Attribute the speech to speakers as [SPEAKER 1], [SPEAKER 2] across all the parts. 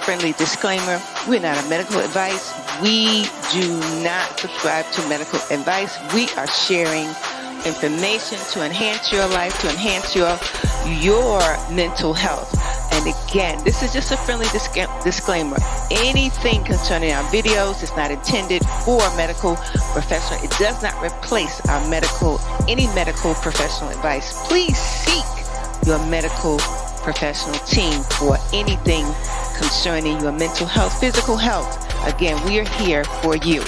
[SPEAKER 1] friendly disclaimer. We're not a medical advice. We do not subscribe to medical advice. We are sharing information to enhance your life, to enhance your mental health. And again, this is just a friendly disclaimer. Anything concerning our videos is not intended for a medical professional. It does not replace any medical professional advice. Please seek your medical professional team for anything concerning your mental health, physical health. Again, we are here for you.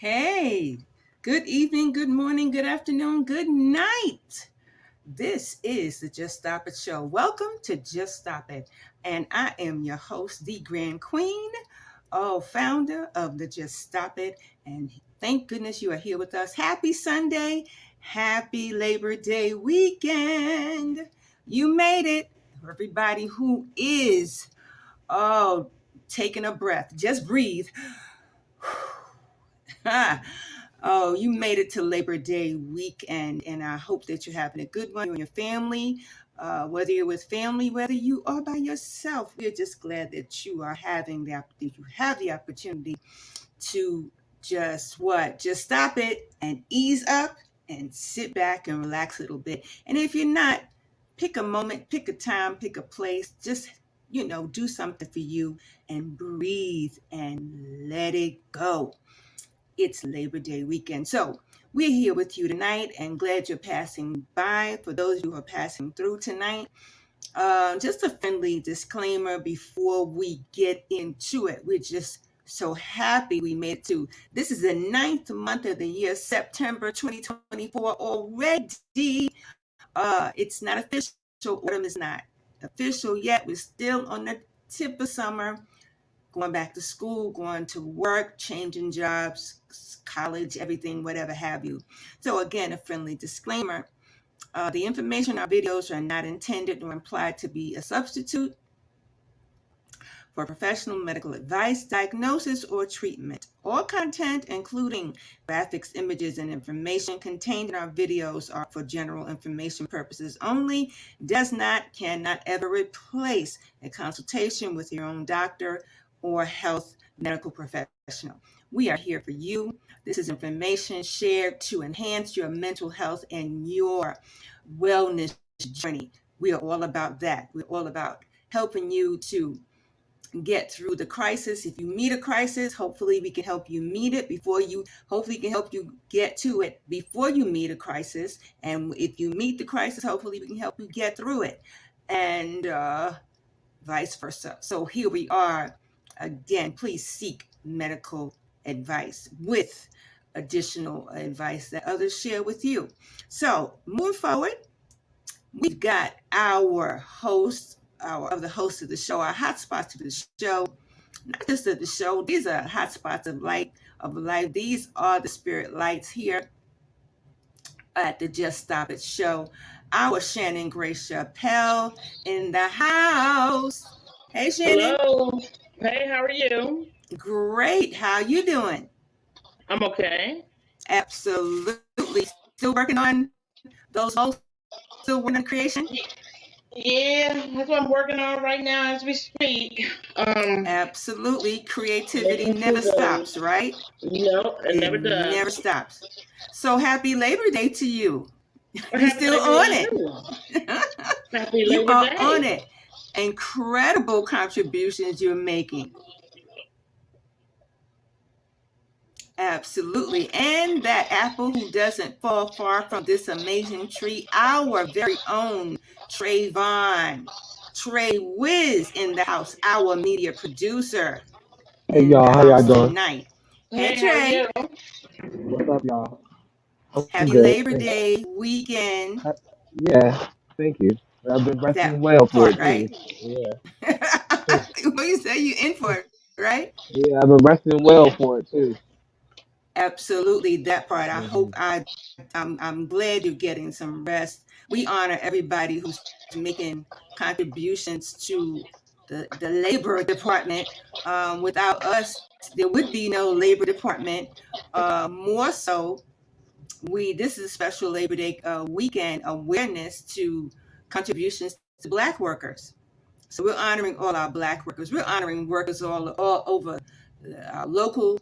[SPEAKER 2] Hey, good evening, good morning, good afternoon, good night. This is the Just Stop It Show. Welcome to Just Stop It. And I am your host, the Grand Queen, founder of the Just Stop It. And thank goodness you are here with us. Happy Sunday. Happy Labor Day weekend. You made it. For everybody who is, taking a breath, just breathe. Oh, you made it to Labor Day weekend, and I hope that you're having a good one. You and your family, whether you're with family, whether you are by yourself, we're just glad that you are having the opportunity to just stop it and ease up and sit back and relax a little bit. And if you're not, pick a moment, pick a time, pick a place, just do something for you and breathe and let it go. It's Labor Day weekend. So we're here with you tonight and glad you're passing by. For those who are passing through tonight, just a friendly disclaimer before we get into it. We're just so happy we made it to. This is the 9th month of the year, September 2024 already. It's not official. Autumn is not official yet. We're still on the tip of summer. Going back to school, going to work, changing jobs, college, everything, whatever have you. So again, a friendly disclaimer. The information in our videos are not intended or implied to be a substitute for professional medical advice, diagnosis, or treatment. All content, including graphics, images, and information contained in our videos are for general information purposes only, cannot ever replace a consultation with your own doctor or health medical professional. We are here for you. This is information shared to enhance your mental health and your wellness journey. We are all about that. We're all about helping you to get through the crisis. If you meet a crisis, hopefully we can help you meet it hopefully we can help you get to it before you meet a crisis. And if you meet the crisis, hopefully we can help you get through it, and vice versa. So here we are. Again, please seek medical advice with additional advice that others share with you. So moving forward, we've got our hosts of the show, our hotspots of the show, not just of the show. These are hotspots of life. These are the spirit lights here at the Just Stop It show. Our Shannon Grace Chappelle in the house. Hey, Shannon.
[SPEAKER 3] Hello. Hey, how are you?
[SPEAKER 2] Great. How you doing?
[SPEAKER 3] I'm okay.
[SPEAKER 2] Absolutely. Still working on those hosts? Still working on creation?
[SPEAKER 3] Yeah, that's what I'm working on right now as we speak.
[SPEAKER 2] Absolutely. Creativity never stops, right?
[SPEAKER 3] No, it never does.
[SPEAKER 2] Never stops. So happy Labor Day to you. You're still on it.
[SPEAKER 3] Happy
[SPEAKER 2] You
[SPEAKER 3] Labor
[SPEAKER 2] are
[SPEAKER 3] Day.
[SPEAKER 2] on it. Incredible contributions you're making. Absolutely. And that apple who doesn't fall far from this amazing tree, our very own Trayvon, Trey Wiz in the house, our media producer
[SPEAKER 4] Hey
[SPEAKER 2] in the
[SPEAKER 4] y'all, how y'all
[SPEAKER 2] house
[SPEAKER 4] doing?
[SPEAKER 2] tonight. Hey,
[SPEAKER 3] Hey, how are
[SPEAKER 2] Trey.
[SPEAKER 3] you?
[SPEAKER 4] What's up, y'all? I'm
[SPEAKER 2] Happy
[SPEAKER 4] good.
[SPEAKER 2] Labor Day weekend.
[SPEAKER 4] Uh, Yeah, thank you. I've been
[SPEAKER 2] That
[SPEAKER 4] resting well for
[SPEAKER 2] part,
[SPEAKER 4] it too.
[SPEAKER 2] right?
[SPEAKER 4] Yeah,
[SPEAKER 2] What you say you in for it, right?
[SPEAKER 4] yeah, I've been resting well for it too.
[SPEAKER 2] Absolutely, that part. I
[SPEAKER 4] Hmm.
[SPEAKER 2] hope I'm glad you're getting some rest. We honor everybody who's making contributions to the labor department. Without us, there would be no labor department. More so, we this is a special Labor Day weekend awareness to contributions to Black workers. So we're honoring all our Black workers. We're honoring workers all over our local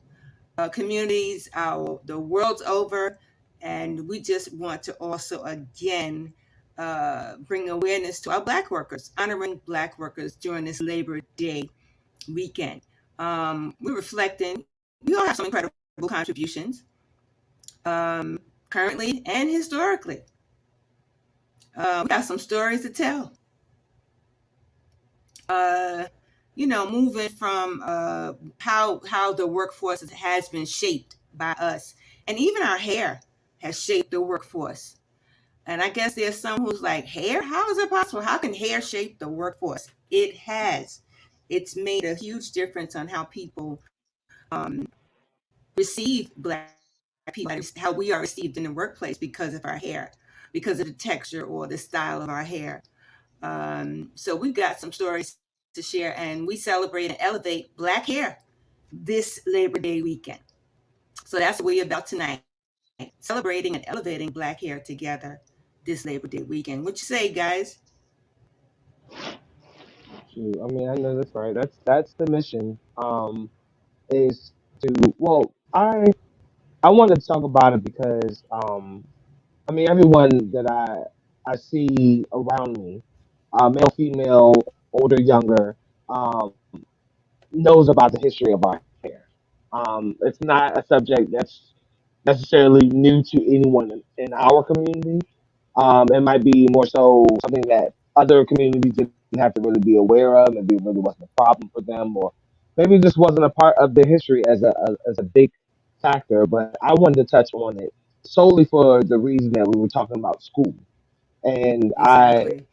[SPEAKER 2] communities, the world's over, and we just want to also again bring awareness to our Black workers, honoring Black workers during this Labor Day weekend. We're reflecting. We all have some incredible contributions, currently and historically. We got some stories to tell. Uh, moving from how the workforce has been shaped by us, and even our hair has shaped the workforce. And I guess there's some who's like, hair? How is it possible? How can hair shape the workforce? It has. It's made a huge difference on how people um, receive Black people, how we are received in the workplace because of our hair, because of the texture or the style of our hair. So we've got some stories to share, and we celebrate and elevate Black hair this Labor Day weekend. So that's what we're about tonight, celebrating and elevating Black hair together this Labor Day weekend. What you say, guys?
[SPEAKER 4] Shoot, I mean, I know that's right. That's the mission. Is to well, I wanted to talk about it because I mean, everyone that I see around me, male, female, older, younger, knows about the history of our hair. It's not a subject that's necessarily new to anyone in our community. It might be more so something that other communities didn't have to really be aware of. Maybe it really wasn't a problem for them, or maybe it just wasn't a part of the history as a big factor. But I wanted to touch on it solely for the reason that we were talking about school, and I
[SPEAKER 2] Exactly.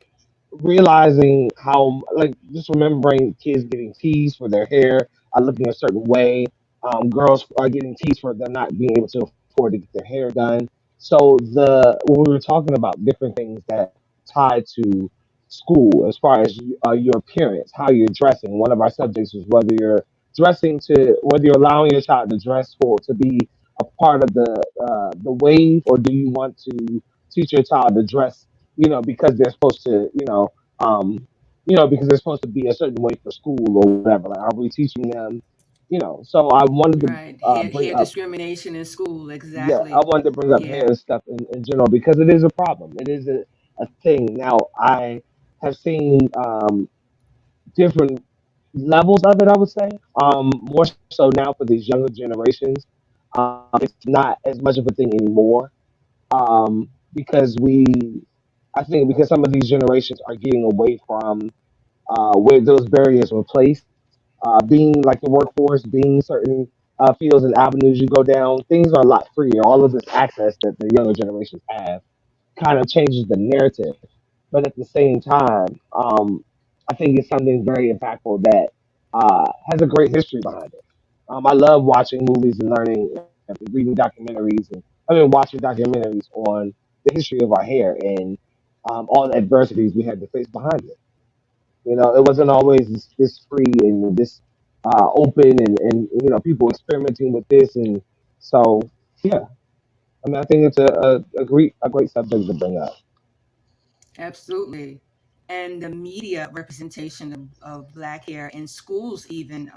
[SPEAKER 4] realizing how like just remembering kids getting teased for their hair looking a certain way. Girls are getting teased for them not being able to afford to get their hair done. So the when we were talking about different things that tie to school as far as your appearance, how you're dressing, one of our subjects was whether you're allowing your child to dress for to be a part of the wave, or do you want to teach your child to dress, because they're supposed to, because they're supposed to be a certain way for school or whatever. Like, are we teaching them, So I wanted to
[SPEAKER 2] Right. Hair
[SPEAKER 4] bring up,
[SPEAKER 2] discrimination in school.
[SPEAKER 4] yeah, I
[SPEAKER 2] Exactly.
[SPEAKER 4] wanted to bring up hair
[SPEAKER 2] Yeah.
[SPEAKER 4] and stuff in general because it is a problem. It is a thing. Now, I have seen different levels of it, I would say. More so now for these younger generations. It's not as much of a thing anymore, because I think because some of these generations are getting away from where those barriers were placed, being like the workforce, being certain fields and avenues you go down, things are a lot freer. All of this access that the younger generations have kind of changes the narrative. But at the same time, I think it's something very impactful that has a great history behind it. I love watching movies and learning and reading documentaries, and I've been watching documentaries on the history of our hair and all the adversities we had to face behind it. It wasn't always this free and this open, and people experimenting with this, and so yeah. I mean, I think it's a great subject to bring up.
[SPEAKER 2] Absolutely. And the media representation of Black hair in schools, even.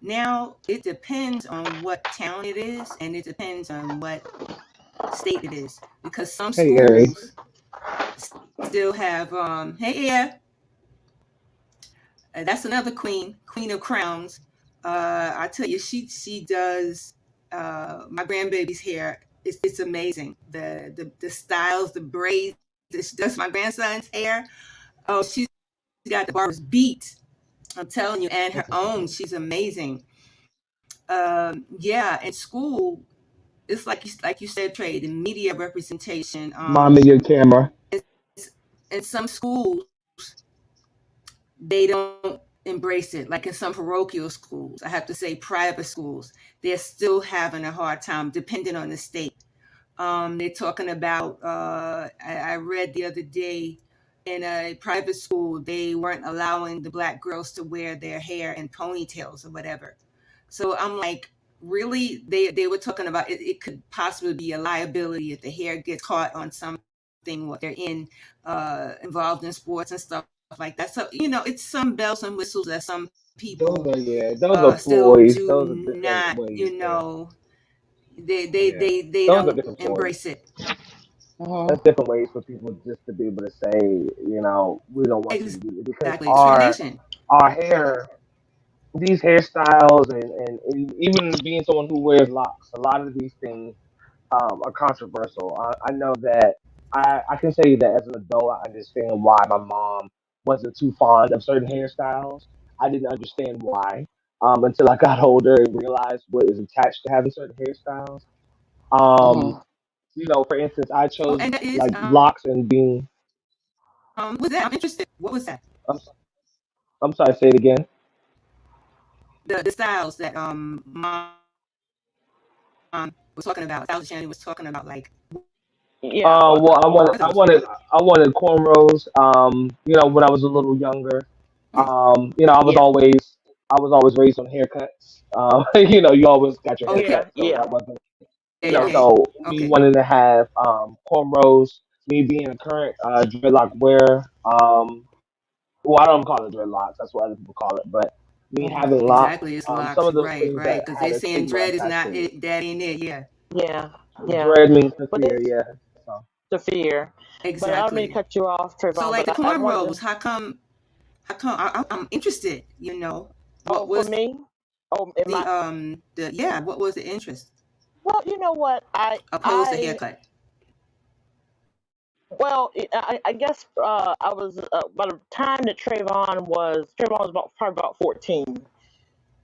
[SPEAKER 2] Now, it depends on what town it is, and it depends on what state it is, because some
[SPEAKER 4] Hey, Ari.
[SPEAKER 2] schools still have, hey, yeah, that's another queen of crowns. I tell you, she does. my grandbaby's hair, it's amazing. The styles, the braids that she does my grandson's hair. Oh, she's got the barber's beat. I'm telling you, and her own. She's amazing. Yeah, in school, it's like you said, Trey, the media representation.
[SPEAKER 4] Mommy, your camera.
[SPEAKER 2] In some schools, they don't embrace it. Like in some parochial schools, I have to say, private schools, they're still having a hard time, depending on the state. They're talking about. I read the other day in a private school, they weren't allowing the black girls to wear their hair in ponytails or whatever. So I'm like, really? They were talking about it could possibly be a liability if the hair gets caught on something what they're involved in sports and stuff like that. So it's some bells and whistles that some
[SPEAKER 4] Those
[SPEAKER 2] people
[SPEAKER 4] are yeah. Those are
[SPEAKER 2] still
[SPEAKER 4] ploys.
[SPEAKER 2] do
[SPEAKER 4] Those are different
[SPEAKER 2] not,
[SPEAKER 4] ways. Yeah. Yeah.
[SPEAKER 2] they
[SPEAKER 4] Those are
[SPEAKER 2] don't
[SPEAKER 4] different ploys.
[SPEAKER 2] embrace it.
[SPEAKER 1] Mhm.
[SPEAKER 4] That's different ways for people just to be able to say, we don't want you to do it because
[SPEAKER 2] Exactly, discrimination.
[SPEAKER 4] our hair, these hairstyles, and even being someone who wears locks, a lot of these things are controversial. I know that I can say that as an adult, I understand why my mom wasn't too fond of certain hairstyles. I didn't understand why until I got older and realized what is attached to having certain hairstyles. Um,
[SPEAKER 1] Mhm.
[SPEAKER 4] for instance, I
[SPEAKER 2] Oh,
[SPEAKER 4] chose
[SPEAKER 2] and that is
[SPEAKER 4] like locks and being.
[SPEAKER 2] what was that? I'm interested. What was that?
[SPEAKER 4] I'm, I'm sorry, say it again.
[SPEAKER 2] The styles that mom was talking about. Styles Shannon was talking about. Like,
[SPEAKER 1] Yeah.
[SPEAKER 4] Well,
[SPEAKER 2] what are those?
[SPEAKER 4] I wanted cornrows. When I was a little younger.
[SPEAKER 2] Hmm.
[SPEAKER 1] Yeah.
[SPEAKER 4] I was always raised on haircuts. You always got your
[SPEAKER 1] Yeah.
[SPEAKER 4] haircut, so
[SPEAKER 1] Yeah.
[SPEAKER 4] that wasn't.
[SPEAKER 2] Okay,
[SPEAKER 1] Yeah.
[SPEAKER 2] okay,
[SPEAKER 4] So me
[SPEAKER 2] okay,
[SPEAKER 4] wanting to have cornrows, me being a current dreadlock wearer. Well, I don't call it dreadlocks. That's what other people call it. But me
[SPEAKER 1] Mhm.
[SPEAKER 4] having locks,
[SPEAKER 2] exactly. It's
[SPEAKER 4] some
[SPEAKER 2] locks.
[SPEAKER 4] of those
[SPEAKER 2] Right,
[SPEAKER 4] things that
[SPEAKER 2] right. Because
[SPEAKER 4] had
[SPEAKER 2] they're
[SPEAKER 4] a
[SPEAKER 2] saying
[SPEAKER 4] stigma
[SPEAKER 2] dread is
[SPEAKER 4] attached
[SPEAKER 2] not
[SPEAKER 4] to it.
[SPEAKER 2] it. That ain't it. Yeah,
[SPEAKER 1] Yeah. Yeah.
[SPEAKER 4] Dread means to
[SPEAKER 1] But
[SPEAKER 4] fear,
[SPEAKER 1] it's
[SPEAKER 4] yeah. So,
[SPEAKER 1] the fear. But I don't mean to
[SPEAKER 2] exactly.
[SPEAKER 1] cut you off,
[SPEAKER 2] So,
[SPEAKER 1] Trayvon.
[SPEAKER 2] like
[SPEAKER 1] But
[SPEAKER 2] the
[SPEAKER 1] I wanted to.
[SPEAKER 2] cornrows, how come? How come? I'm interested. What
[SPEAKER 1] Oh, for
[SPEAKER 2] was
[SPEAKER 1] me. Oh, in my.
[SPEAKER 2] the yeah? What was the interest
[SPEAKER 1] Well, you know what?
[SPEAKER 2] opposed to haircut?
[SPEAKER 1] Well, I guess I was by the time that Trayvon was probably about 14.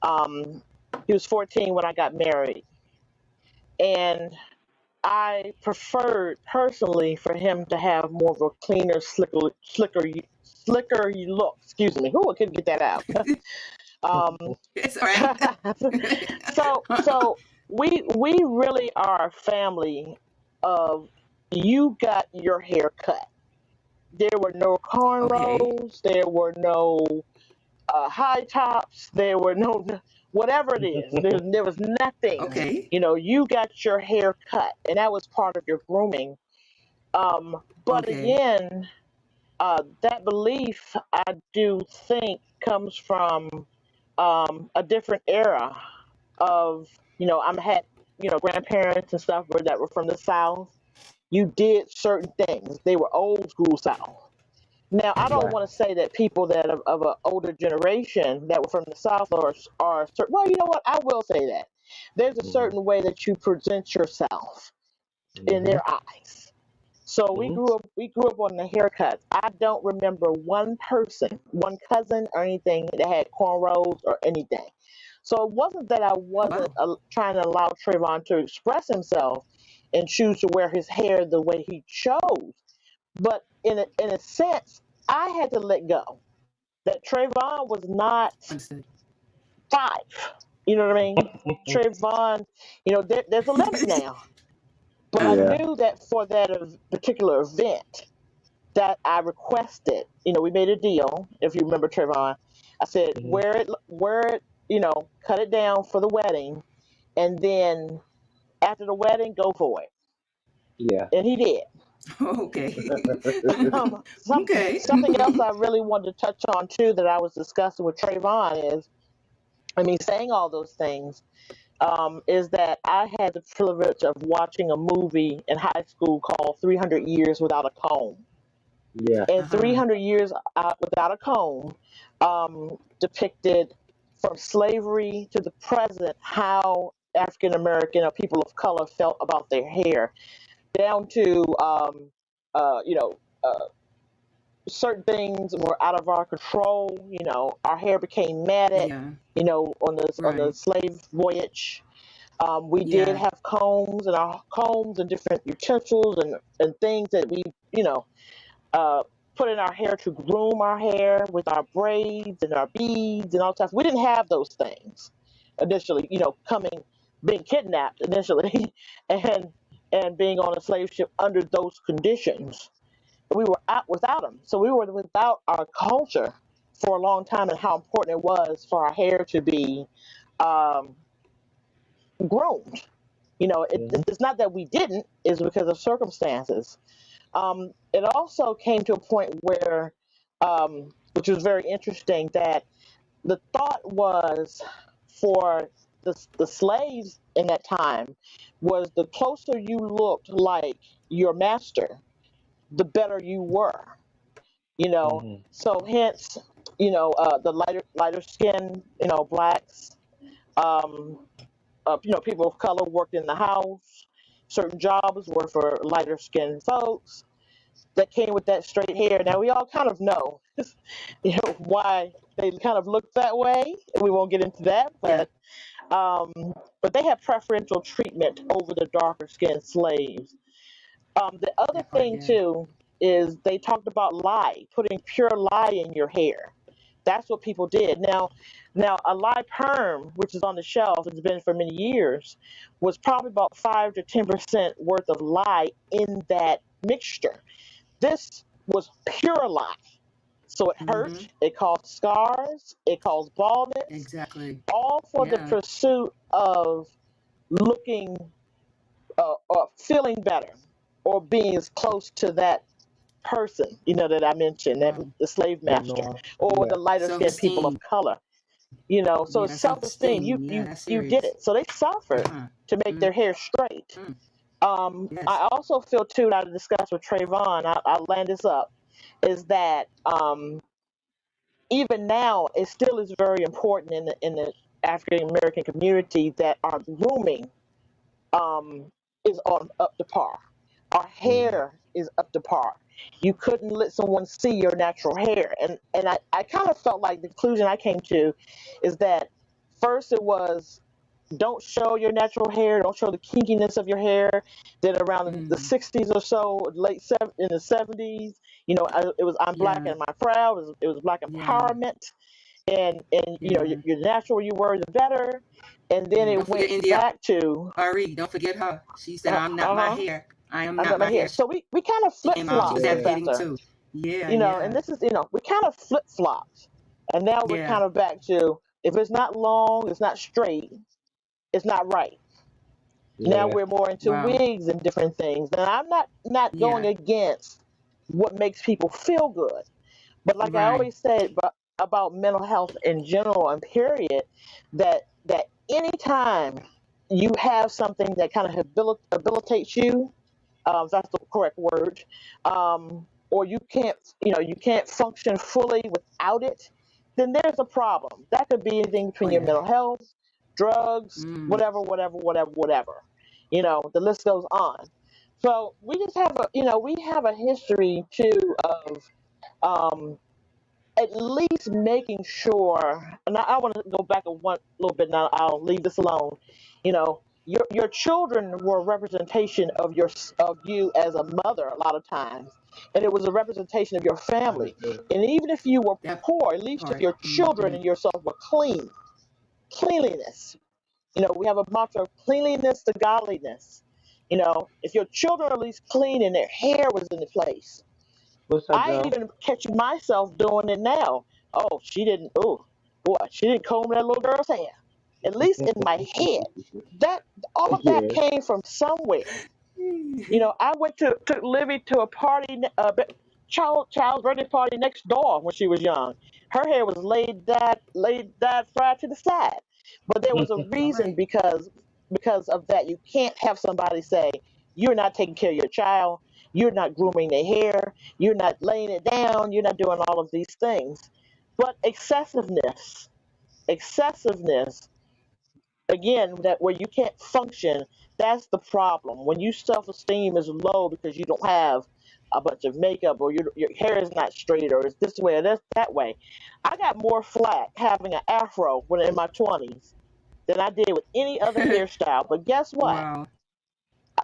[SPEAKER 1] Um, he was 14 when I got married, and I preferred personally for him to have more of a cleaner, slicker look. Excuse me. Oh, I couldn't get that out. Um,
[SPEAKER 2] It's all right.
[SPEAKER 1] so we really are a family of you got your hair cut. There were no
[SPEAKER 2] Okay,
[SPEAKER 1] cornrows. There were no high tops. There were no whatever it is. There was nothing.
[SPEAKER 2] okay,
[SPEAKER 1] You got your hair cut, and that was part of your grooming. But
[SPEAKER 2] okay.
[SPEAKER 1] again, that belief I do think comes from a different era of I'm had grandparents and stuff that were from the South. You did certain things. They were old school South. Now, I don't
[SPEAKER 4] right.
[SPEAKER 1] want to say that people that of an older generation that were from the South are well, you know what? I will say that there's a
[SPEAKER 4] Hmm.
[SPEAKER 1] certain way that you present yourself in
[SPEAKER 4] Hmm.
[SPEAKER 1] their eyes. So we
[SPEAKER 4] Hmm.
[SPEAKER 1] grew up on the haircuts. I don't remember one person, one cousin or anything that had cornrows or anything. So it wasn't that I
[SPEAKER 2] Oh
[SPEAKER 1] wasn't
[SPEAKER 2] wow.
[SPEAKER 1] trying to allow Trayvon to express himself and choose to wear his hair the way he chose. But in a sense, I had to let go. That Trayvon was not
[SPEAKER 2] Understood.
[SPEAKER 1] 5. You know what I mean? Trayvon, there's a limit now. But I
[SPEAKER 2] Uh-huh.
[SPEAKER 4] Yeah.
[SPEAKER 1] knew that for that particular event that I requested, we made a deal. If you remember Trayvon, I said
[SPEAKER 4] Hmm.
[SPEAKER 1] wear it, cut it down for the wedding, and then after the wedding, go for it.
[SPEAKER 4] Yeah.
[SPEAKER 1] And he did.
[SPEAKER 2] Okay.
[SPEAKER 1] Um, some,
[SPEAKER 2] Okay.
[SPEAKER 1] something else I really wanted to touch on too that I was discussing with Trayvon is, saying all those things, is that I had the privilege of watching a movie in high school called 300 Years Without a Comb.
[SPEAKER 4] Yeah.
[SPEAKER 1] And
[SPEAKER 2] Uh-huh.
[SPEAKER 1] 300 Years Without a Comb depicted from slavery to the present how
[SPEAKER 3] African American or people of color felt about their hair, down to you know, certain things were out of our control. You know, our hair became matted.
[SPEAKER 2] Yeah.
[SPEAKER 3] You know, on the
[SPEAKER 2] Right.
[SPEAKER 3] slave voyage, we did
[SPEAKER 2] Yeah.
[SPEAKER 3] have combs, and our combs and different utensils and things that we, you know, uh, put in our hair to groom our hair with our braids and our beads and all that stuff. We didn't have those things initially, you know, being kidnapped initially, and being on a slave ship under those conditions. We were out without them, so we were without our culture for a long time, and how important it was for our hair to be um, groomed. You know,
[SPEAKER 4] Hmm.
[SPEAKER 3] it's not that we didn't; it's because of circumstances. It also came to a point where, which was very interesting, that the thought was for the slaves in that time was the closer you looked like your master, the better you were. You know,
[SPEAKER 4] Hmm.
[SPEAKER 3] so hence, you know, the lighter skin, you know, blacks, um, you know, people of color worked in the house. Certain jobs were for lighter skinned folks that came with that straight hair. Now we all kind of know, you know, why they kind of look that way. And we won't get into that,
[SPEAKER 2] Yeah.
[SPEAKER 3] um, but they had preferential treatment over the darker skinned slaves. The other
[SPEAKER 2] That part.
[SPEAKER 3] thing
[SPEAKER 2] Yeah.
[SPEAKER 3] too is they talked about lye, putting pure lye in your hair. That's what people did. Now a lye perm, which is on the shelf, it's been for many years, was probably about 5 to 10% worth of lye in that mixture. This was pure lye, so it
[SPEAKER 2] Mm-hmm.
[SPEAKER 3] hurt. It caused scars. It caused baldness,
[SPEAKER 2] Exactly.
[SPEAKER 3] all for the
[SPEAKER 2] Yeah.
[SPEAKER 3] pursuit of looking or feeling better or being as close to that person, you know, that I mentioned, that
[SPEAKER 2] Wow.
[SPEAKER 3] the slave
[SPEAKER 4] That
[SPEAKER 3] master
[SPEAKER 4] no.
[SPEAKER 3] or
[SPEAKER 4] Yeah.
[SPEAKER 3] the lighter
[SPEAKER 2] Self
[SPEAKER 3] skinned people of
[SPEAKER 2] esteem.
[SPEAKER 3] color. You know, so
[SPEAKER 2] Yeah.
[SPEAKER 3] it's
[SPEAKER 2] That's
[SPEAKER 3] self
[SPEAKER 2] self
[SPEAKER 3] esteem.
[SPEAKER 2] esteem. Yeah. That's
[SPEAKER 3] You did
[SPEAKER 2] serious.
[SPEAKER 3] it. So they
[SPEAKER 2] Uh
[SPEAKER 3] suffered
[SPEAKER 2] huh.
[SPEAKER 3] to make
[SPEAKER 2] Mm,
[SPEAKER 3] their hair straight.
[SPEAKER 2] mm. Yes.
[SPEAKER 3] I also feel too, and I discussed with Trayvon, I'll land this up, is that even now it still is very important in the African American community that our grooming is on up to par. Our
[SPEAKER 4] Hmm.
[SPEAKER 3] hair is up to par. You couldn't let someone see your natural hair. And I kind of felt like the conclusion I came to is that first it was don't show your natural hair, don't show the kinkiness of your hair. Then around the
[SPEAKER 2] Mm.
[SPEAKER 3] 60s or so, in the 70s, you know, it was I'm black
[SPEAKER 2] Yeah.
[SPEAKER 3] and my proud. It was black
[SPEAKER 2] Yeah.
[SPEAKER 3] empowerment, and you know,
[SPEAKER 2] Yeah.
[SPEAKER 3] your natural you were, the better. And then
[SPEAKER 2] Yeah.
[SPEAKER 3] it
[SPEAKER 2] Don't forget
[SPEAKER 3] went
[SPEAKER 2] India
[SPEAKER 3] back to
[SPEAKER 2] Ari. Don't forget her. She said, "I'm not my
[SPEAKER 3] uh-huh.
[SPEAKER 2] hair. I am
[SPEAKER 3] I'm
[SPEAKER 2] not
[SPEAKER 3] not
[SPEAKER 2] my
[SPEAKER 3] my
[SPEAKER 2] hair."
[SPEAKER 3] hair. So we kind of
[SPEAKER 2] She
[SPEAKER 3] flip
[SPEAKER 2] came out. She was
[SPEAKER 3] flopped,
[SPEAKER 4] Yeah.
[SPEAKER 2] advocating
[SPEAKER 3] Professor.
[SPEAKER 2] too. Yeah.
[SPEAKER 3] You know, and
[SPEAKER 2] Yeah.
[SPEAKER 3] this is, you know, we kind of flip flopped. And now we're
[SPEAKER 2] Yeah.
[SPEAKER 3] kind of back to if it's not long, it's not straight, it's not right. Now
[SPEAKER 4] Yeah.
[SPEAKER 3] we're more into
[SPEAKER 2] Wow.
[SPEAKER 3] wigs and different things. And I'm not going
[SPEAKER 2] Yeah.
[SPEAKER 3] against what makes people feel good. But like I
[SPEAKER 2] Right.
[SPEAKER 3] always said about mental health in general and period, that anytime you have something that kind of habilitates you, if that's the correct word, or you can't, you know, you can't function fully without it, then there's a problem. That could be anything
[SPEAKER 2] Oh
[SPEAKER 3] between your
[SPEAKER 2] yeah.
[SPEAKER 3] mental health, drugs,
[SPEAKER 2] Mm.
[SPEAKER 3] whatever, whatever, whatever, whatever. You know, the list goes on. So we just have a, you know, we have a history too of um, at least making sure, and I want to go back a one little bit now. I'll leave this alone. You know, your children were a representation of of you as a mother a lot of times, and it was a representation of your
[SPEAKER 4] I
[SPEAKER 3] family.
[SPEAKER 4] agree.
[SPEAKER 3] And even if you were
[SPEAKER 2] That
[SPEAKER 3] poor, at least if
[SPEAKER 2] part.
[SPEAKER 3] your children
[SPEAKER 2] Mm-hmm.
[SPEAKER 3] and yourself were clean, cleanliness. You know, we have a mantra of cleanliness to godliness. You know, if your children are at least clean and their hair was in the place,
[SPEAKER 4] What's up,
[SPEAKER 3] I
[SPEAKER 4] Joe?
[SPEAKER 3] even catch myself doing it now. Oh, she didn't. Oh, boy, she didn't comb that little girl's hair. At least in my head, that all of that
[SPEAKER 4] Yeah.
[SPEAKER 3] came from somewhere. You know, I took Livy to a party, child's birthday party next door when she was young. Her hair was laid that fried to the side, but there was a
[SPEAKER 2] All
[SPEAKER 3] reason
[SPEAKER 2] right.
[SPEAKER 3] because of that. You can't have somebody say you're not taking care of your child, you're not grooming their hair, you're not laying it down, you're not doing all of these things. But excessiveness again, that where you can't function, that's the problem. When you self-esteem is low because you don't have a bunch of makeup, or your hair is not straight, or it's this way or that's that way. I got more flack having an afro when in my 20s than I did with any other hairstyle. But guess what?
[SPEAKER 2] Wow.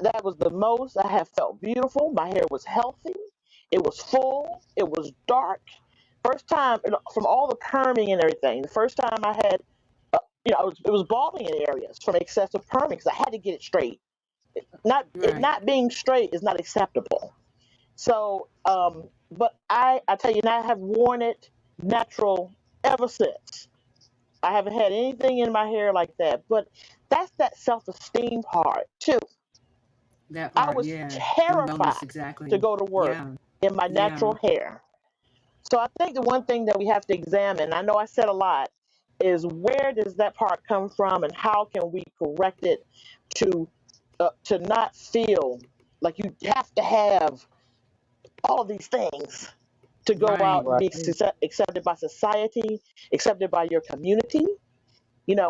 [SPEAKER 3] That was the most I have felt beautiful. My hair was healthy. It was full. It was dark. First time, from all the perming and everything, the first time I had, it was balding in areas from excessive perming because I had to get it straight. It
[SPEAKER 2] Right.
[SPEAKER 3] not being straight is not acceptable. So, but I tell you, and I have worn it natural ever since. I haven't had anything in my hair like that. But that's that self-esteem part too.
[SPEAKER 2] That
[SPEAKER 3] I
[SPEAKER 2] part,
[SPEAKER 3] was
[SPEAKER 2] yeah. The
[SPEAKER 3] terrified
[SPEAKER 2] wellness,
[SPEAKER 3] to
[SPEAKER 2] exactly.
[SPEAKER 3] go to work
[SPEAKER 2] Yeah.
[SPEAKER 3] in my
[SPEAKER 2] Yeah.
[SPEAKER 3] natural hair. So I think the one thing that we have to examine, I know I said a lot, is where does that part come from, and how can we correct it to not feel like you have to have all these things to go out
[SPEAKER 2] Right.
[SPEAKER 3] and
[SPEAKER 4] Right.
[SPEAKER 3] be accepted by society, accepted by your community. You know,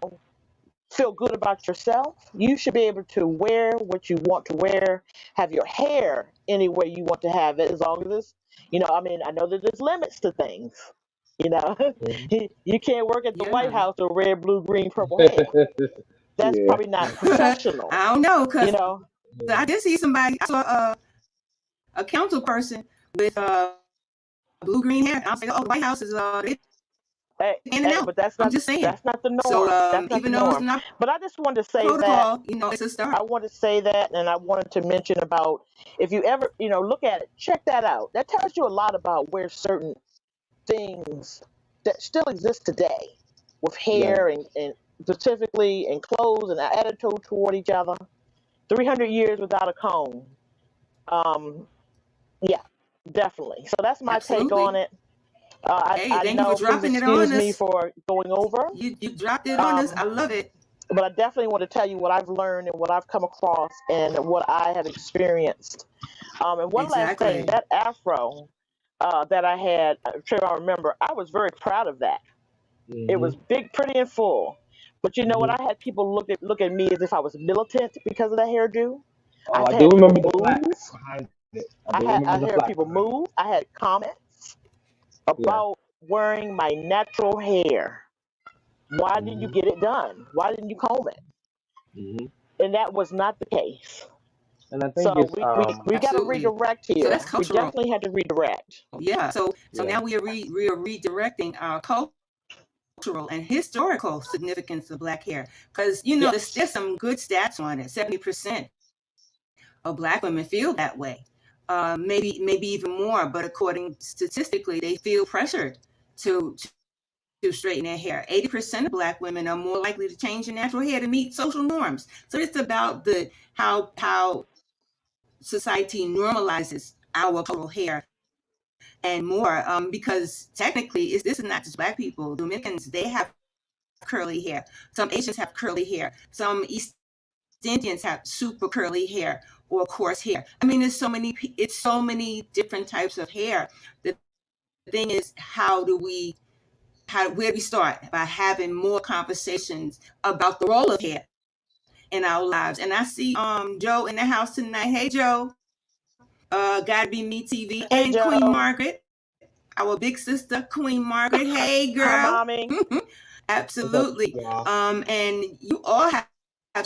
[SPEAKER 3] feel good about yourself. You should be able to wear what you want to wear, have your hair any way you want to have it, as long as it's, I mean, I know that there's limits to things. You know,
[SPEAKER 4] Mhm.
[SPEAKER 3] you can't work at the White
[SPEAKER 2] Yeah.
[SPEAKER 3] House with red, blue, green, purple hair. That's
[SPEAKER 4] Yeah.
[SPEAKER 3] probably not
[SPEAKER 2] I
[SPEAKER 3] professional.
[SPEAKER 2] don't know,
[SPEAKER 3] You
[SPEAKER 2] because
[SPEAKER 3] know,
[SPEAKER 2] I did see somebody. I saw a council person with blue green hair. I was like, oh, the White House is they handing out.
[SPEAKER 3] but that's
[SPEAKER 2] I'm
[SPEAKER 3] not
[SPEAKER 2] just saying.
[SPEAKER 3] that's not the
[SPEAKER 2] So
[SPEAKER 3] norm. That's not the
[SPEAKER 2] even though it's
[SPEAKER 3] norm.
[SPEAKER 2] not
[SPEAKER 3] But I just wanted to say that.
[SPEAKER 2] protocol, it's a start.
[SPEAKER 3] I want to say that, and I wanted to mention about, if you ever, look at it, check that out. That tells you a lot about where certain things that still exist today with
[SPEAKER 4] Yeah.
[SPEAKER 3] hair and specifically and clothes and our attitude toward each other. 300 years without a comb. Um, yeah, definitely. So that's my take on
[SPEAKER 2] Absolutely.
[SPEAKER 3] it.
[SPEAKER 2] Hey,
[SPEAKER 3] I
[SPEAKER 2] thank you for
[SPEAKER 3] know, please
[SPEAKER 2] dropping it on
[SPEAKER 3] excuse me
[SPEAKER 2] us.
[SPEAKER 3] for going over.
[SPEAKER 2] You dropped it on us.
[SPEAKER 3] Um,
[SPEAKER 2] I love it.
[SPEAKER 3] but I definitely want to tell you what I've learned and what I've come across and what I have experienced. And one last thing,
[SPEAKER 2] Exactly.
[SPEAKER 3] that afro that I had, I'm sure I remember, I was very proud of that. It was
[SPEAKER 4] Hmm.
[SPEAKER 3] big, pretty, and full. But you know what?
[SPEAKER 4] Hmm.
[SPEAKER 3] I had people look at me as if I was militant because of the hairdo.
[SPEAKER 4] Oh,
[SPEAKER 3] I've
[SPEAKER 4] I do
[SPEAKER 3] had people
[SPEAKER 4] remember the
[SPEAKER 3] move.
[SPEAKER 4] flag behind it. I do remember
[SPEAKER 3] I
[SPEAKER 4] the
[SPEAKER 3] heard
[SPEAKER 4] flag
[SPEAKER 3] people
[SPEAKER 4] behind it.
[SPEAKER 3] move. I had comments
[SPEAKER 4] Yeah.
[SPEAKER 3] about wearing my natural hair. Why didn't you
[SPEAKER 4] Hmm.
[SPEAKER 3] get it done? Why didn't you comb it?
[SPEAKER 4] Hmm.
[SPEAKER 3] And that was not the case.
[SPEAKER 4] And I think
[SPEAKER 3] So
[SPEAKER 4] it's
[SPEAKER 3] we got to
[SPEAKER 2] Absolutely.
[SPEAKER 3] redirect
[SPEAKER 2] So that's
[SPEAKER 3] here. We
[SPEAKER 2] cultural.
[SPEAKER 3] definitely had to redirect.
[SPEAKER 2] Yeah. So
[SPEAKER 4] yeah.
[SPEAKER 2] now we are redirecting our cultural and historical significance of black hair, because there's
[SPEAKER 3] Yes.
[SPEAKER 2] some good stats on it. 70% of black women feel that way. Maybe even more, but according statistically, they feel pressured to to straighten their hair. 80% of black women are more likely to change their natural hair to meet social norms. So it's about the how society normalizes our cultural hair and more. Because technically, this is not just black people. Dominicans, they have curly hair. Some Asians have curly hair. Some East Indians have super curly hair or coarse hair. I mean, it's so many different types of hair. The thing is, where do we start? By having more conversations about the role of hair in our lives. And I see Joe in the house tonight. Hey Joe, Gotta Be Me TV,
[SPEAKER 3] Hey,
[SPEAKER 2] and Queen
[SPEAKER 3] Joe.
[SPEAKER 2] Margaret, our big sister, Queen Margaret. Hey
[SPEAKER 3] Hi,
[SPEAKER 2] girl.
[SPEAKER 3] mommy.
[SPEAKER 4] What's up,
[SPEAKER 2] Absolutely.
[SPEAKER 4] y'all?
[SPEAKER 2] And you all have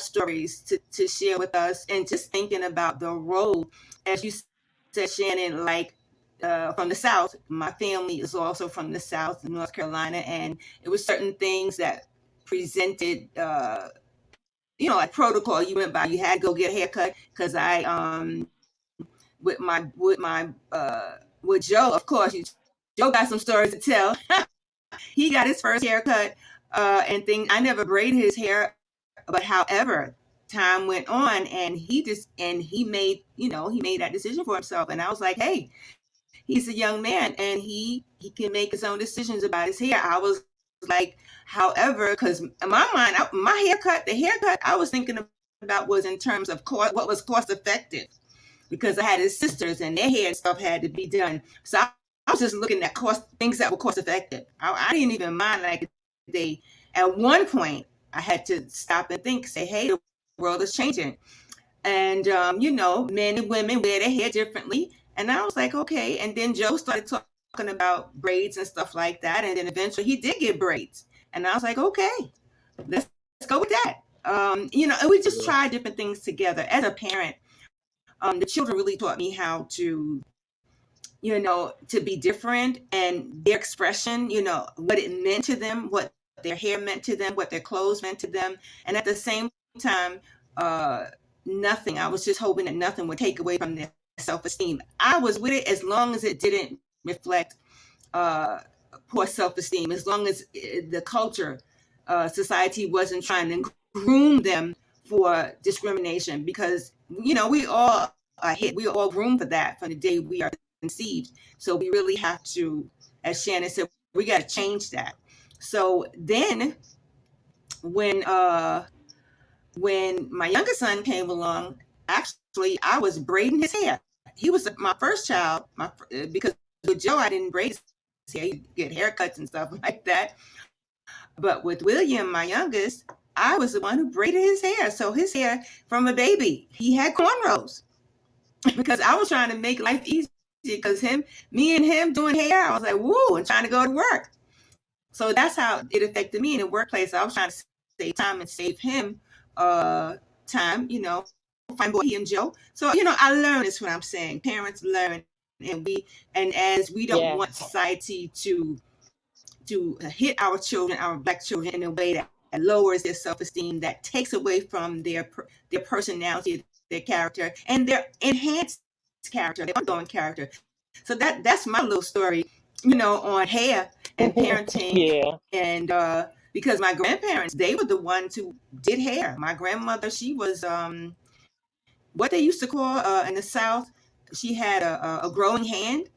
[SPEAKER 2] stories to share with us, and just thinking about the role, as you said, Shannon, like from the South. My family is also from the South, North Carolina, and it was certain things that presented, like protocol you went by. You had to go get a haircut, because I, with Joe, of course, Joe got some stories to tell. He got his first haircut, and thing. I never braided his hair, but however, time went on, and he made that decision for himself. And I was like, hey, he's a young man, and he can make his own decisions about his hair. I was like, however, because in my mind, the haircut I was thinking about was in terms of what was cost effective, because I had his sisters and their hair and stuff had to be done. So I was just looking at things that were cost effective. I didn't even mind, like, they at one point I had to stop and think, say, hey, the world is changing. And, men and women wear their hair differently. And I was like, okay. And then Joe started talking about braids and stuff like that. And then eventually he did get braids. And I was like, okay, let's go with that. And we just tried different things together. As a parent, the children really taught me how to be different, and their expression, what it meant to them, what their hair meant to them, what their clothes meant to them. And at the same time, nothing, I was just hoping that nothing would take away from their self-esteem. I was with it as long as it didn't reflect poor self-esteem, as long as the culture, society wasn't trying to groom them for discrimination, because, we all are hit. We are all groomed for that from the day we are conceived. So we really have to, as Shannon said, we got to change that. So then when my youngest son came along, actually I was braiding his hair. He was my first child, because with Joe I didn't braid his hair. He'd get haircuts and stuff like that. But with William, my youngest, I was the one who braided his hair. So his hair, from a baby, he had cornrows because I was trying to make life easy, because me and him doing hair, I was like, woo, and trying to go to work. So that's how it affected me in the workplace. I was trying to save time and save him time, find boy, he and Joe. So, I learned, is what I'm saying. Parents learn, and as we don't want society to hit our children, our Black children, in a way that lowers their self-esteem, that takes away from their personality, their character, and their enhanced character, their ongoing character. So that's my little story, on hair and parenting. And because my grandparents, they were the ones who did hair. My grandmother, she was what they used to call in the South, she had a growing hand.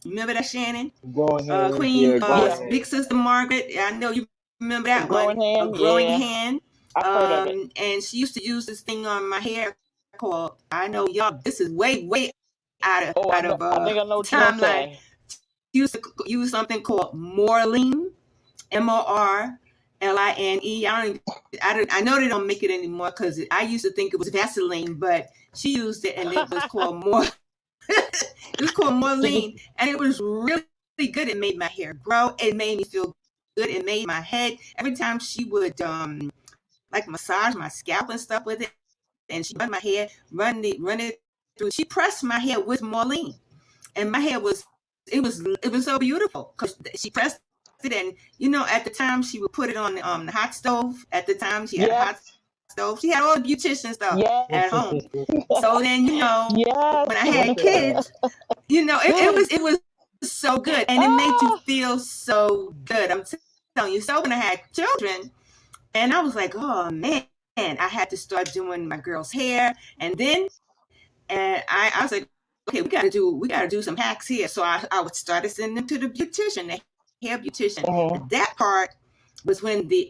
[SPEAKER 2] Remember that, Shannon?
[SPEAKER 4] Growing hand,
[SPEAKER 2] Queen,
[SPEAKER 4] hand.
[SPEAKER 2] Big Sister Margaret. I know you remember that one.
[SPEAKER 3] Hand,
[SPEAKER 2] a growing hand.
[SPEAKER 3] I've heard of it.
[SPEAKER 2] And she used to use this thing on my hair called, I know y'all, this is way out of
[SPEAKER 3] I think I know what
[SPEAKER 2] timeline. She used to use something called Morline, Morline. I know they don't make it anymore, because I used to think it was Vaseline, but she used it and it was called it was called Morline, and it was really good. It made my hair grow. It made me feel good. It made my head. Every time she would like massage my scalp and stuff with it, and she run my hair, run it through. She pressed my hair with Morline, and my hair was so beautiful because she pressed it. And at the time she would put it on the hot stove. At the time she had a hot stove. She had all the beautician stuff at home. So then when I had kids, it was so good, and it made you feel so good. I'm telling you. So when I had children, and I was like, oh man, I had to start doing my girls' hair, and I was like, okay, we got to do some hacks here. So I would start sending them to the beautician, the hair beautician.
[SPEAKER 3] Mm-hmm.
[SPEAKER 2] That part was when the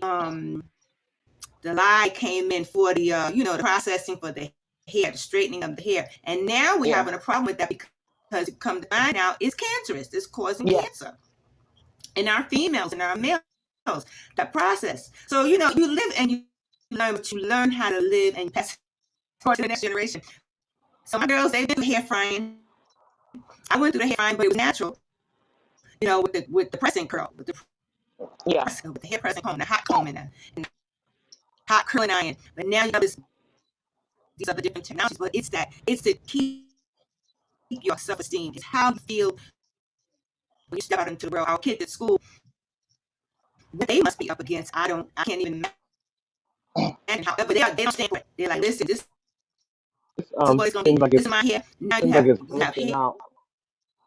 [SPEAKER 2] lye came in for the the processing for the hair, the straightening of the hair. And now we're having a problem with that, because it come to find out it's cancerous. It's causing cancer in our females and our males. That process. So you live and you learn, but you learn how to live and pass it to the next generation. So my girls, they've been through hair frying. I went through the hair frying, but it was natural. With the pressing curl, with the hair pressing comb, the hot comb, and the hot curling iron. But now you have these other different technologies. But it's to keep your self-esteem. It's how you feel when you step out into the world. Our kids at school, what they must be up against, I can't even imagine. However, they don't stand for it. They're like, listen, this is what it's gonna be. This is my hair. Now you have hair.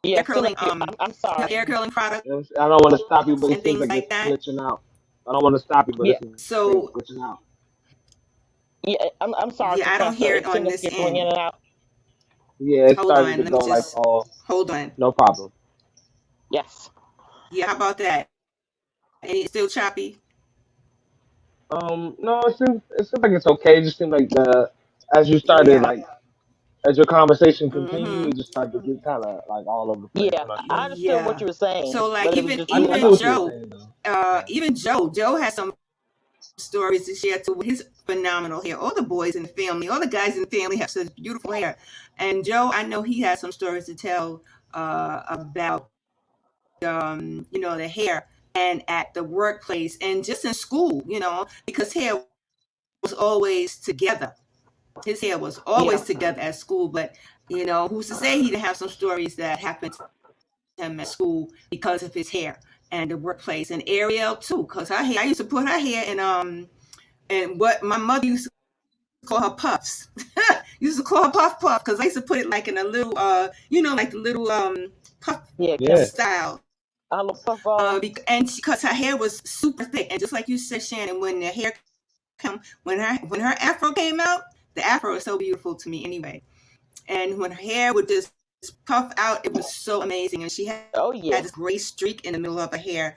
[SPEAKER 3] Yeah,
[SPEAKER 2] curling.
[SPEAKER 3] I'm sorry.
[SPEAKER 2] Hair curling product.
[SPEAKER 4] I don't want to stop you, but
[SPEAKER 2] it seems like it's
[SPEAKER 4] glitching out. I don't want to stop you, but it's glitching out.
[SPEAKER 3] Yeah, I'm sorry.
[SPEAKER 2] Yeah, I don't hear it on this end.
[SPEAKER 3] In and out.
[SPEAKER 4] Yeah, it's starting to go like all.
[SPEAKER 2] Hold on.
[SPEAKER 4] No problem.
[SPEAKER 3] Yes.
[SPEAKER 2] Yeah, how about that? And it's still choppy?
[SPEAKER 4] No, it seems like it's okay. It just seems like as you started as your conversation continued, it just started to get kind of like all over the place.
[SPEAKER 3] Yeah, I understood what you were saying.
[SPEAKER 2] So like even Joe has some stories to share too with his phenomenal hair. All the boys in the family, all the guys in the family have such beautiful hair. And Joe, I know he has some stories to tell about the hair and at the workplace and just in school, because hair was always together. His hair was always together at school, but who's to say he didn't have some stories that happened to him at school because of his hair and the workplace. And Ariel too, because her hair, I used to put her hair in and what my mother used to call her puffs. Used to call her puff because I used to put it like in a little like the little puff style. And because her hair was super thick, and just like you said, Shannon, when the hair when her afro came out, the afro is so beautiful to me anyway. And when her hair would just puff out, it was so amazing. And she had this gray streak in the middle of her hair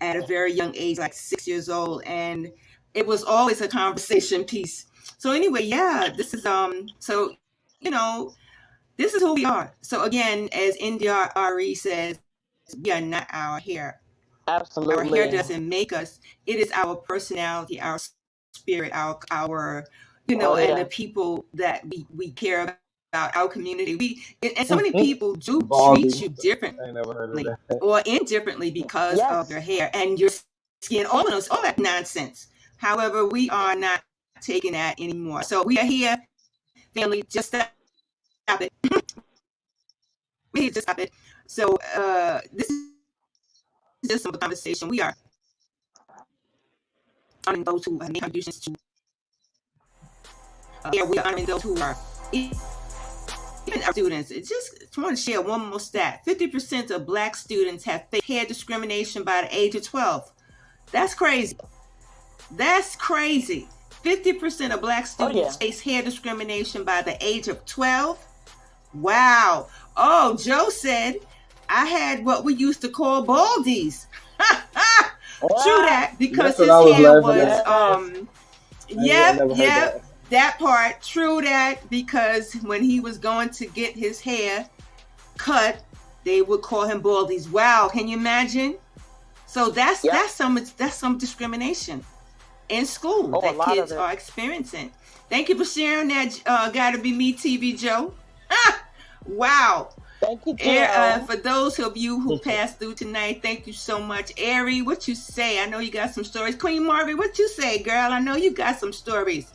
[SPEAKER 2] at a very young age, like 6 years old, and it was always a conversation piece. So anyway, this is this is who we are. So again, as India Ari says, we are not our hair.
[SPEAKER 3] Absolutely.
[SPEAKER 2] Our hair doesn't make us. It is our personality, our spirit, our and the people that we care about, our community. And so many people do treat you differently or indifferently because of your hair and your skin, all that nonsense. However, we are not taking that anymore. So we are here, family, just stop it. We just stop it. So this is just some conversation. We are honoring those who have made contributions to we are honoring those who are even our students. I want to share one more stat. 50% of Black students have faced hair discrimination by the age of 12. That's crazy. 50% of Black students face hair discrimination by the age of 12. Wow. Oh, Joe said, I had what we used to call baldies. True that, because his hair was, that part. True that, because when he was going to get his hair cut, they would call him baldies. Wow, can you imagine? So that's some discrimination in school that kids are experiencing. Thank you for sharing that. Gotta Be Me TV, Joe. Wow.
[SPEAKER 3] Thank you, Joe.
[SPEAKER 2] For those of you who passed through tonight, thank you so much. Ari, what you say? I know you got some stories. Queen Margaret, what you say, girl? I know you got some stories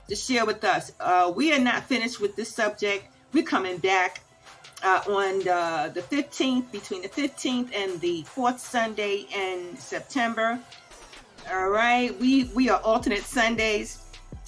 [SPEAKER 2] to share with us. We are not finished with this subject. We're coming back on the 15th, between the 15th and the 4th Sunday in September. All right, we are alternate Sundays,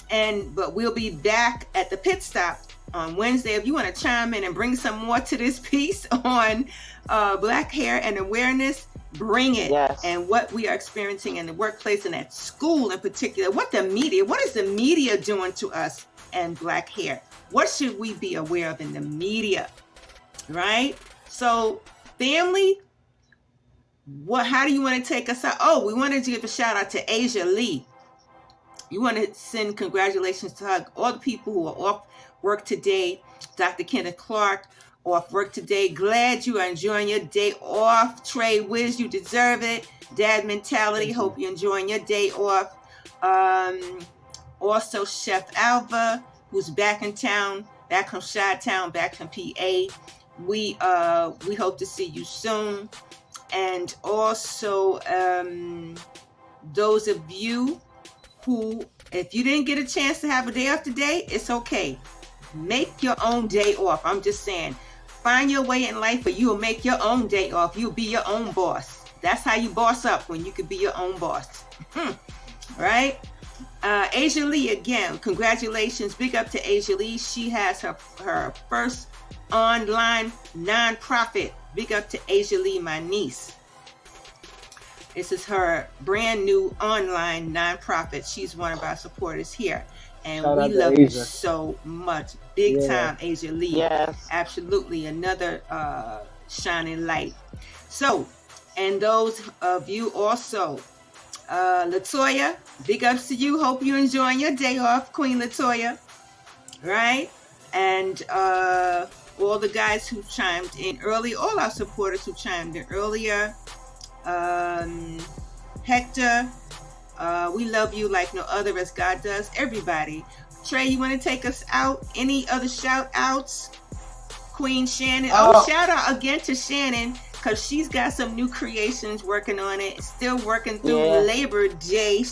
[SPEAKER 2] but we'll be back at the pit stop on Wednesday. If you want to chime in and bring some more to this piece on Black hair and awareness, bring it.
[SPEAKER 3] Yes.
[SPEAKER 2] And what we are experiencing in the workplace and at school in particular, what is the media doing to us and Black hair? What should we be aware of in the media? Right? So, family, how do you want to take us out? Oh, we wanted to give a shout out to Asia Lee. You want to send congratulations to all the people who are off work today. Dr. Kenneth Clark, off work today. Glad you are enjoying your day off. Trey Wiz, you deserve it. Dad Mentality, hope you're enjoying your day off. Also, Chef Alva, who's back in town, back from Chi-Town, back from PA. We hope to see you soon. And also, those of you who, if you didn't get a chance to have a day off today, it's okay. Make your own day off. I'm just saying, find your way in life where you will make your own day off. You'll be your own boss. That's how you boss up, when you can be your own boss. Right? Asia Lee, again, congratulations. Big up to Asia Lee. She has her first online nonprofit. Big up to Asia Lee, my niece. This is her brand new online nonprofit. She's one of our supporters here. And we love you so much. Big time, Asia Lee.
[SPEAKER 3] Yes.
[SPEAKER 2] Absolutely. Another shining light. So, and those of you also, Latoya, big ups to you. Hope you're enjoying your day off, Queen Latoya. Right? And all the guys who chimed in early, all our supporters who chimed in earlier. Hector, We love you like no other, as God does everybody. Trey, you want to take us out? Any other shout outs? Queen Shannon. Shout out again to Shannon, because she's got some new creations working on it. Still working through Labor Day.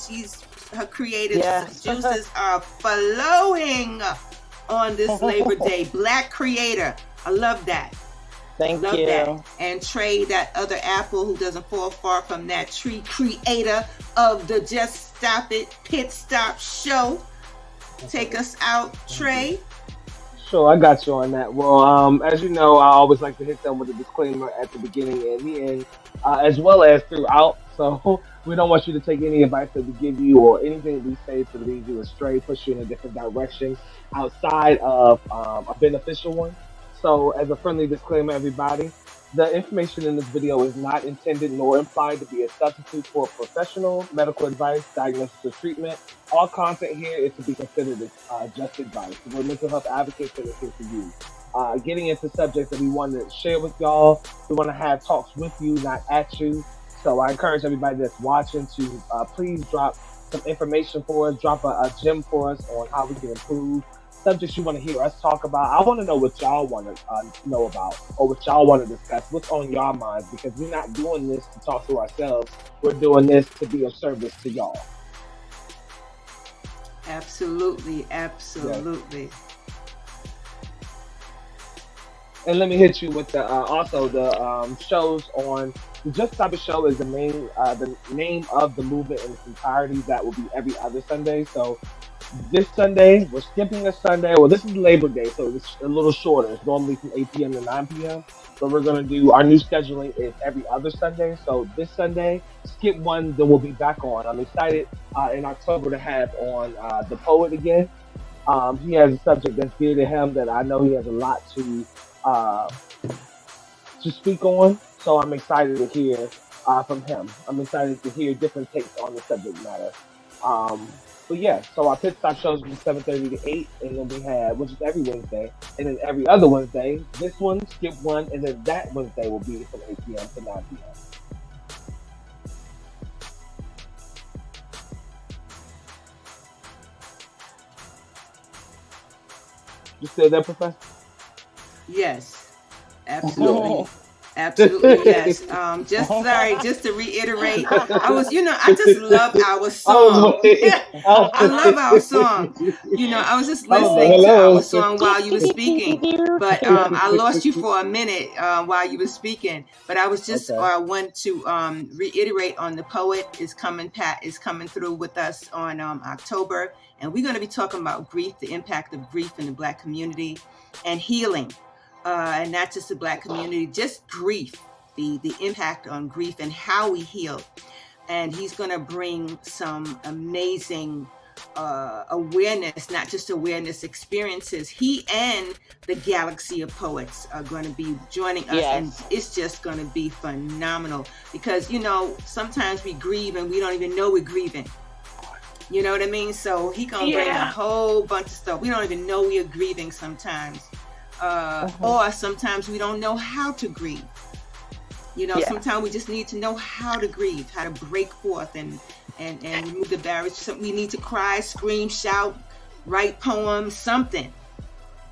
[SPEAKER 2] Her creative juices are flowing on this Labor Day. Black creator. I love that.
[SPEAKER 3] Thank you.
[SPEAKER 2] That. And Trey, that other apple who doesn't fall far from that tree, creator of the Just Stop It Pit Stop show. Take us out, Trey.
[SPEAKER 4] Sure, I got you on that. Well, as you know, I always like to hit them with a disclaimer at the beginning and the end, as well as throughout. So we don't want you to take any advice that we give you or anything that we say to lead you astray, push you in a different direction outside of a beneficial one. So as a friendly disclaimer, everybody, the information in this video is not intended nor implied to be a substitute for professional medical advice, diagnosis, or treatment. All content here is to be considered as just advice. We're mental health advocates and it's here for you. Getting into subjects that we want to share with y'all. We want to have talks with you, not at you. So I encourage everybody that's watching to please drop some information for us, drop a gem for us on how we can improve. Subjects you want to hear us talk about. I want to know what y'all want to know about or what y'all want to discuss. What's on y'all minds? Because we're not doing this to talk to ourselves. We're doing this to be of service to y'all.
[SPEAKER 2] Absolutely. Yes.
[SPEAKER 4] And let me hit you with the also the shows on the Just Stop It show is the name of the movement in its entirety. That will be every other Sunday. So this Sunday, we're skipping a Sunday. Well, this is Labor Day, so it's a little shorter. It's normally from 8 p.m. to 9 p.m. So we're going to do, our new scheduling is every other Sunday. So this Sunday, skip one, then we'll be back on. I'm excited in October to have on the poet again. He has a subject that's dear to him that I know he has a lot to speak on. So I'm excited to hear from him. I'm excited to hear different takes on the subject matter. But yeah, so our pit stop shows from 7:30 to 8, and then we have, which is every Wednesday, and then every other Wednesday, this one, skip one, and then that Wednesday will be from 8 p.m. to 9 p.m. You still there, Professor?
[SPEAKER 2] Yes, absolutely. Absolutely, yes. Just to reiterate, I just love our song. I love our song. I was just listening to our song while you were speaking, but I lost you for a minute while you were speaking. But I was just want to reiterate on the poet is coming through with us on October, and we're going to be talking about grief, the impact of grief in the Black community, and healing. And not just the Black community, just grief, the impact on grief and how we heal. And he's going to bring some amazing awareness, not just awareness, experiences. He and the Galaxy of Poets are going to be joining us, and it's just going to be phenomenal because, sometimes we grieve and we don't even know we're grieving. You know what I mean? So he going to bring a whole bunch of stuff. We don't even know we are grieving sometimes. Or sometimes we don't know how to grieve. Sometimes we just need to know how to grieve, how to break forth and remove the barriers. We need to cry, scream, shout, write poems, something.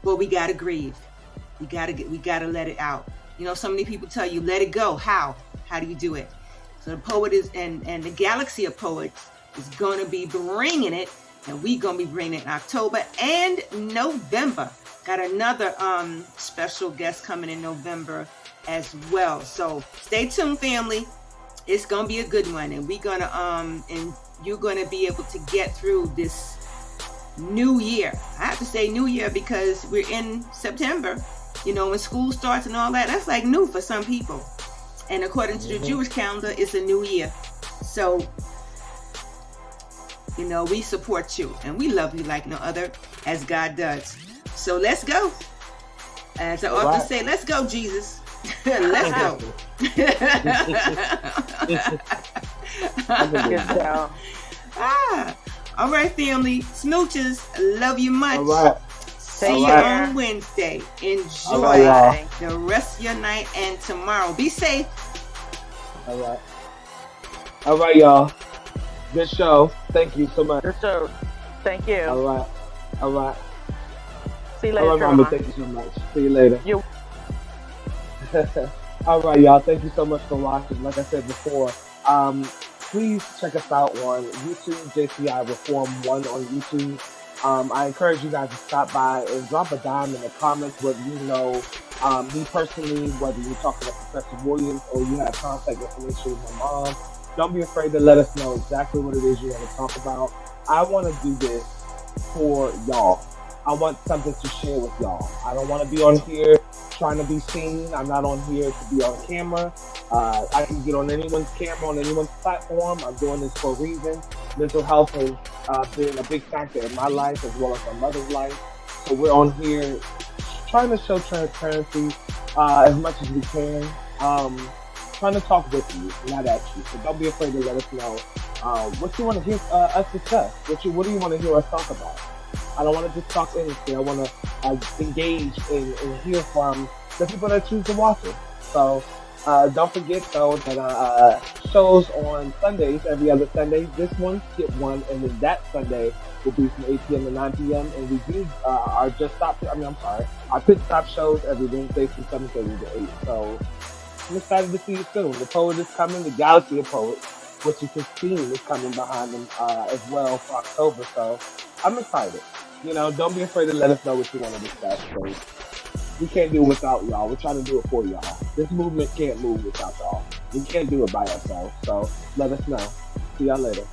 [SPEAKER 2] But we gotta grieve. We gotta let it out. So many people tell you, let it go. How? How do you do it? So the poet is and the Galaxy of Poets is gonna be bringing it, and we're gonna be bringing it in October and November. Got another special guest coming in November as well. So stay tuned, family. It's gonna be a good one, and we're gonna and you're gonna be able to get through this new year. I have to say new year because we're in September. When school starts and all that, that's like new for some people. And according to the Jewish calendar, it's a new year. So we support you and we love you like no other, as God does. So let's go. As I often say, let's go, Jesus. Let's go. All right, family. Smooches, love you much.
[SPEAKER 4] All right.
[SPEAKER 2] See you on Wednesday. Enjoy the rest of your night and tomorrow. Be safe.
[SPEAKER 4] All right. All right, y'all. Good show. Thank you so much.
[SPEAKER 3] Good show. Thank you.
[SPEAKER 4] All right. All right.
[SPEAKER 3] See you
[SPEAKER 4] All
[SPEAKER 3] later,
[SPEAKER 4] right, Mama.
[SPEAKER 3] Trevor.
[SPEAKER 4] Thank you so much. See you later.
[SPEAKER 3] You.
[SPEAKER 4] All right, y'all. Thank you so much for watching. Like I said before, please check us out on YouTube, JCI Reform 1 on YouTube. I encourage you guys to stop by and drop a dime in the comments whether you know me personally, whether you're talking to Professor Williams or you have contact information with my mom. Don't be afraid to let us know exactly what it is you want to talk about. I want to do this for y'all. I want something to share with y'all. I don't want to be on here trying to be seen. I'm not on here to be on camera. I can get on anyone's camera, on anyone's platform. I'm doing this for a reason. Mental health has been a big factor in my life as well as my mother's life. So we're on here trying to show transparency as much as we can. Trying to talk with you, not at you. So don't be afraid to let us know what you want to hear us discuss. What do you want to hear us talk about? I don't want to just talk anything. I want to engage and hear from the people that choose to watch it. So don't forget though that shows on Sundays, every other Sunday. This one, skip one, and then that Sunday will be from 8 p.m. to 9 p.m. And we do our our pit stop shows every Wednesday from 7:30 to 8. So I'm excited to see you soon. The poet is coming, the Galaxy of Poets, which is his team, is coming behind him as well for October. So I'm excited. Don't be afraid to let us know what you want to discuss. We can't do it without y'all. We're trying to do it for y'all. This movement can't move without y'all. We can't do it by ourselves. So let us know. See y'all later.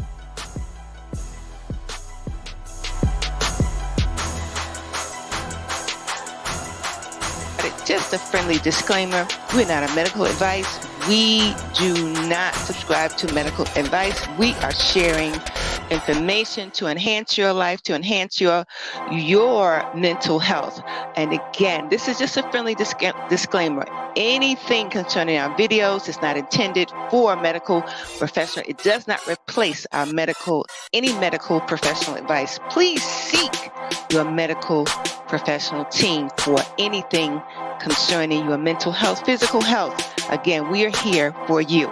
[SPEAKER 1] Just a friendly disclaimer, we're not a medical advice. We do not subscribe to medical advice. We are sharing information to enhance your life, to enhance your mental health. And again, this is just a friendly disclaimer. Anything concerning our videos is not intended for a medical professional. It does not replace any medical professional advice. Please seek your medical professional team for anything concerning your mental health, physical health. Again, we are here for you.